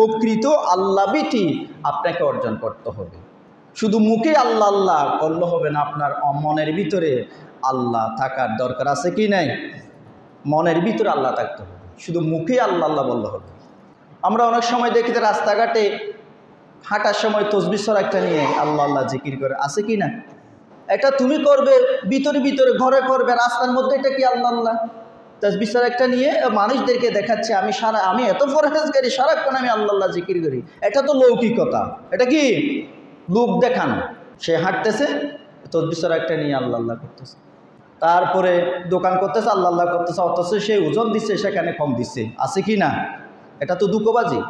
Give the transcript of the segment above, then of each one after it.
প্রকৃত আল্লাহ ভীতি আপনাকে অর্জন করতে হবে। শুধু মুখে আল্লাহ আল্লাহ করলে হবে না, আপনার মনের ভিতরে আল্লাহ থাকার দরকার আছে কি নাই? মনের ভিতরে আল্লাহ থাকতে হবে, শুধু মুখে আল্লাহ আল্লাহ বললে হবে। আমরা অনেক সময় দেখি যে রাস্তাঘাটে হাঁটার সময় তসবিহ একটা নিয়ে আল্লাহ আল্লাহ জিকির করে, আছে কি না? এটা তুমি করবে ভিতরে ভিতরে, ঘরে করবে, রাস্তার মধ্যে এটা কি আল্লাহ আল্লাহ? তসবিহ একটা নিয়ে মানুষদেরকে দেখাচ্ছে আমি এত ফরহেজগারি, সারাক্ষণ আমি আল্লাহ আল্লাহ জিকির করি। এটা তো লৌকিকতা, এটা কি লোক দেখানো। সে হাঁটতেছে তসবিহ একটা নিয়ে আল্লাহ আল্লাহ করতেছে, তারপরে দোকান করতেছে আল্লাহ আল্লাহ করতেছে, অথচ সে ওজন দিচ্ছে সেখানে কম দিচ্ছে, আছে কি না? এটা তো দুঃখবাজি।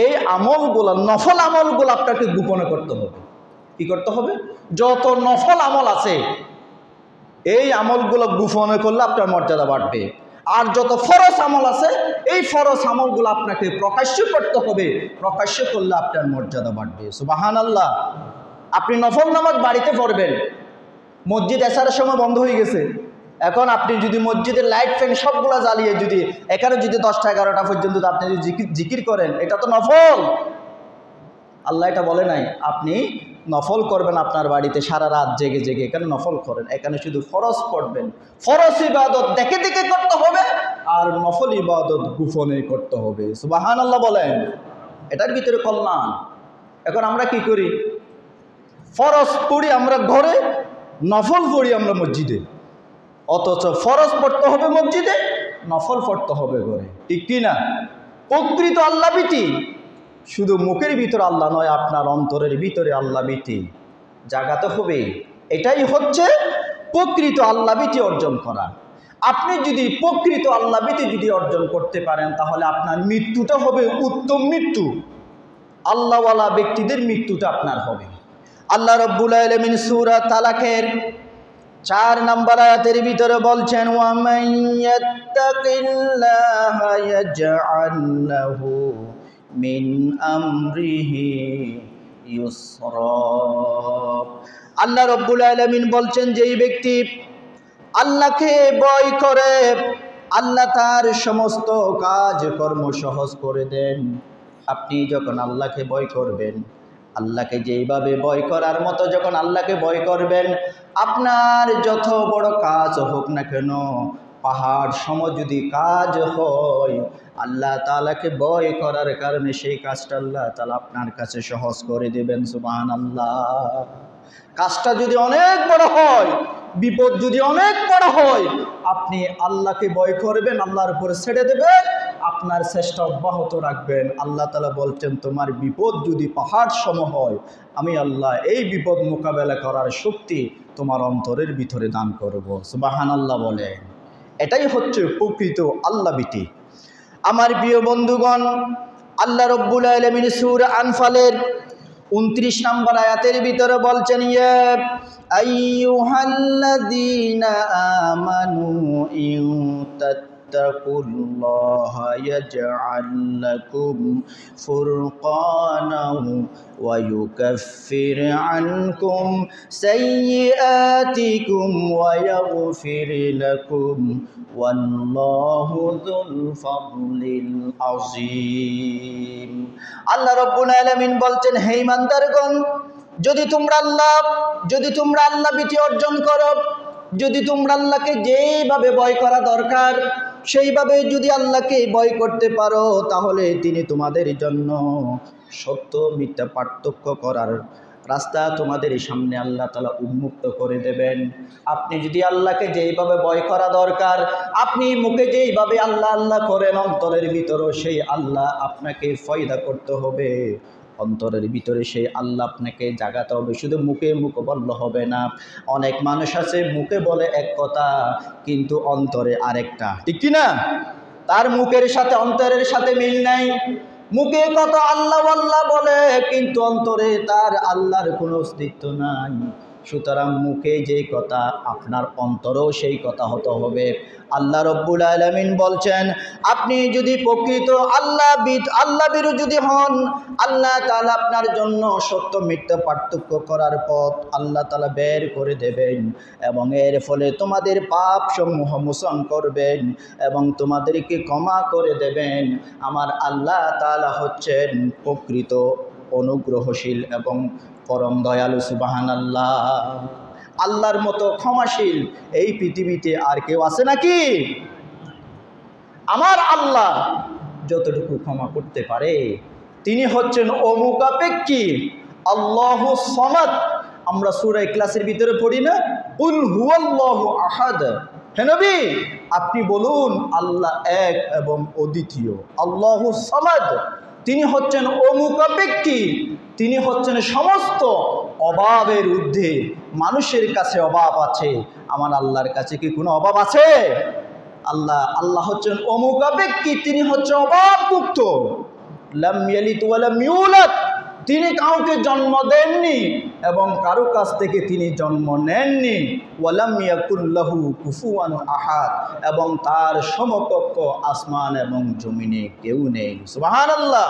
এই আমলগুলো, নফল আমলগুলো আপনাকে গোপনে করতে হবে। কি করতে হবে? যত নফল আমল আছে এই আমলগুলো গোপনে করলে আপনার মর্যাদা বাড়বে। আর যত ফরজ আমল আছে এই ফরজ আমলগুলো আপনাকে প্রকাশ্য করতে হবে, প্রকাশ্য করলে আপনার মর্যাদা বাড়বে। সুবহানাল্লাহ। আপনি নফল নামাজ বাড়িতে পড়বেন, মসজিদ এশারের সময় বন্ধ হয়ে গেছে, এখন আপনি যদি মসজিদের লাইট ফ্যান সবগুলো জ্বালিয়ে যদি এখানে যদি 10টা 11টা পর্যন্ত আপনি যদি জিকির করেন, এটা তো নফল। আল্লাহ এটা বলে নাই আপনি নফল করবেন আপনার বাড়িতে সারা রাত জেগে জেগে, এখানে নফল করেন। এখানে শুধু ফরজ পড়বেন, ফরজ ইবাদত দেখে দেখে করতে হবে, আর নফল ইবাদত গোপনে করতে হবে। সুবহানাল্লাহ বলেন, এটার ভিতরে কল্যাণ। এখন আমরা কি করি? ফরজ পড়ি আমরা ঘরে, নফল পড়ি আমরা মসজিদে, অথচ ফরজ পড়তে হবে মসজিদে, নফল পড়তে হবে ঘরে, ঠিক কি না? প্রকৃত আল্লাহ ভীতি শুধু মুখের ভিতরে আল্লাহ নয়, আপনার অন্তরের ভিতরে আল্লাহ ভীতি জাগাতে হবে। এটাই হচ্ছে প্রকৃত আল্লাহ ভীতি অর্জন করা। আপনি যদি প্রকৃত আল্লাহ ভীতি যদি অর্জন করতে পারেন, তাহলে আপনার মৃত্যুটা হবে উত্তম মৃত্যু, আল্লাহওয়ালা ব্যক্তিদের মৃত্যুটা আপনার হবে। আল্লাহ রাব্বুল আলামিন সূরা তালাকের 4 নম্বর আয়াতের ভিতরে বলছেন, ওয়া মান ইয়াত্তাকিল্লাহা ইয়াজআল লাহু মিন আমরিহি ইউসরা। আল্লাহ রাব্বুল আলামিন বলছেন, যেই ব্যক্তি আল্লাহকে ভয় করে, আল্লাহ তার সমস্ত কাজ কর্ম সহজ করে দেন। আপনি যখন আল্লাহকে ভয় করবেন, আল্লাহকে যেইভাবে ভয় করার মতো যখন আল্লাহকে ভয় করবেন, আপনার যত বড় কাজ হোক না কেন, পাহাড় সম যদি কাজ হয়, আল্লাহ তাআলাকে ভয় করার কারণে সেই কাজটা আল্লাহ তাআলা আপনার কাছে সহজ করে দেবেন। সুবহানাল্লাহ। কাজটা যদি অনেক বড় হয়, বিপদ যদি অনেক বড় হয়, আপনি আল্লাহকে ভয় করবেন, আল্লাহর উপরে ছেড়ে দেবেন, আপনার চেষ্টা অব্যাহত রাখবেন। আল্লাহ তাআলা বলছেন, তোমার বিপদ যদি পাহাড় সম হয়, আমি আল্লাহ এই বিপদ মোকাবেলা করার শক্তি তোমার অন্তরের ভিতরে দান করব। সুবহানাল্লাহ বলেন। এটাই হচ্ছে প্রকৃত আল্লাহ ভীতি। আমার প্রিয় বন্ধুগণ, আল্লাহ রাব্বুল আলামিন সূরা আনফালের 29 নম্বর আয়াতের ভিতরে বলছেন, ইয়া আইয়ুহাল্লাযীনা আমানু ইন তাত্তাকুল্লাহা ইয়াজআল লাকুম ফুরকানাও ওয়া ইউকাফির আনকুম সাইয়্যাতিকুম ওয়া ইয়াগফির লাকুম ওয়াল্লাহু যুল ফাদলিল আযীম। আল্লাহ রাব্বুল আলামিন বলছেন, হে ঈমানদারগণ, যদি তোমরা আল্লাহ ভীতি অর্জন করো, যদি তোমরা আল্লাহকে যেভাবে ভয় করা দরকার সেইভাবে যদি আল্লাহকে ভয় করতে পারো, তাহলে তিনি তোমাদের জন্য সত্য মিথ্যা পার্থক্য করার রাস্তা তোমাদের সামনে আল্লাহ তাআলা উন্মুক্ত করে দেবেন। আপনি যদি আল্লাহকে যেইভাবে ভয় করা দরকার, আপনি মুখে যেইভাবে আল্লাহ আল্লাহ করেন, অন্তরের ভিতরেও সেই আল্লাহ আপনাকে ফয়দা করতে হবে, অন্তরের ভিতরে সেই আল্লাহ আপনাকে জাগাতে হবে। শুধু মুখে বললে হবে না। অনেক মানুষ আছে মুখে বলে এক কথা কিন্তু অন্তরে আরেকটা, ঠিক কি না? তার মুখের সাথে অন্তরের সাথে মিল নাই। মুখে কত আল্লাহ আল্লাহ বলে কিন্তু অন্তরে তার আল্লাহর কোনো অস্তিত্ব নাই। সুতরাং মুখে যেই কথা আপনার অন্তরেও সেই কথা হতে হবে। আল্লাহ রব্বুল আলামিন বলছেন, আপনি যদি প্রকৃত আল্লাহ বিরু যদি হন, আল্লাহ তাআলা আপনার জন্য সত্য মিথ্যা পার্থক্য করার পথ আল্লাহ তাআলা বের করে দেবেন এবং এর ফলে তোমাদের পাপ সমূহ মোচন করবেন এবং তোমাদেরকে ক্ষমা করে দেবেন। আমার আল্লাহ তাআলা হচ্ছেন প্রকৃত অনুগ্রহশীল এবং পরম দয়ালু। সুবহানাল্লাহ। আল্লাহর মতো ক্ষমাশীল এই পৃথিবীতে আর কেউ আছে নাকি? আমার আল্লাহ যতটুকু ক্ষমা করতে পারে, তিনি হচ্ছেন অমুখাপেক্ষী, আল্লাহু সামাদ। আমরা সূরা ইখলাসের ভিতরে পড়ি না, কুল হুয়াল্লাহু আহাদ। হে নবী, আপনি বলুন আল্লাহ এক এবং অদ্বিতীয়, আল্লাহু সামাদ। তিনি হচ্ছেন অমুখাপেক্ষী, তিনি হচ্ছেন সমস্ত অভাবের ঊর্ধ্বে। মানুষের কাছে অভাব আছে, আমার আল্লাহর কাছে কি কোনো অভাব আছে? আল্লাহ হচ্ছেন অমুখাপেক্ষী, তিনি হচ্ছে অভাবমুক্ত। লাম ইয়ালিদ ওয়া লাম ইউলাদ, তিনি কাউকে জন্ম দেননি এবং কারো কাছ থেকে তিনি জন্ম নেননি। ওয়া লাম ইয়াকুল লাহু কুফুয়ান আহাদ, এবং তার সমকক্ষ আসমান এবং জমিনে কেউ নেই। সুবহানাল্লাহ।